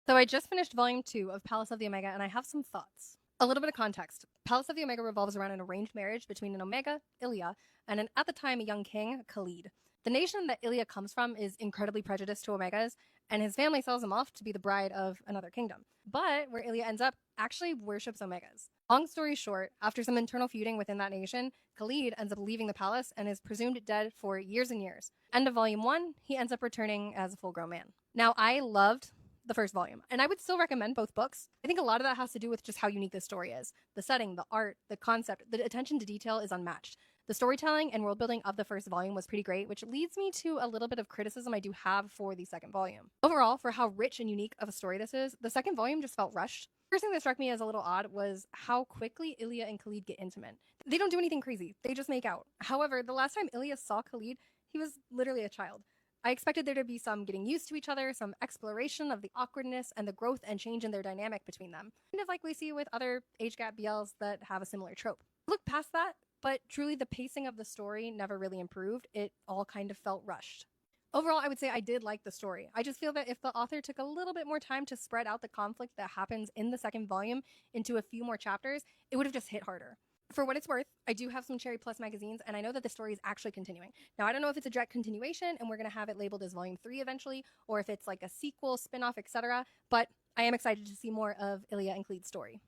So I just finished volume 2 of Palace of the Omega, and I have some thoughts. A little bit of context. Palace of the Omega revolves around an arranged marriage between an Omega, Ilia, and at the time a young king, Khalid. The nation that Ilia comes from is incredibly prejudiced to Omegas, and his family sells him off to be the bride of another kingdom. But where Ilia ends up actually worships Omegas. Long story short, after some internal feuding within that nation, Khalid ends up leaving the palace and is presumed dead for years and years. End of volume 1, he ends up returning as a full grown man. Now, I loved the first volume. And I would still recommend both books. I think a lot of that has to do with just how unique this story is. The setting, the art, the concept, the attention to detail is unmatched. The storytelling and world building of the first volume was pretty great, which leads me to a little bit of criticism I do have for the second volume. Overall, for how rich and unique of a story this is, the second volume just felt rushed. First thing that struck me as a little odd was how quickly Ilya and Khalid get intimate. They don't do anything crazy, they just make out. However, the last time Ilya saw Khalid, he was literally a child. I expected there to be some getting used to each other, some exploration of the awkwardness and the growth and change in their dynamic between them, kind of like we see with other age gap BLs that have a similar trope. Look past that, but truly the pacing of the story never really improved. It all kind of felt rushed. Overall, I would say I did like the story. I just feel that if the author took a little bit more time to spread out the conflict that happens in the second volume into a few more chapters, it would have just hit harder. For what it's worth, I do have some Cherry Plus magazines, and I know that the story is actually continuing. Now, I don't know if it's a direct continuation and we're going to have it labeled as Volume 3 eventually, or if it's like a sequel, spin off, etc., but I am excited to see more of Ilya and Khalid's story.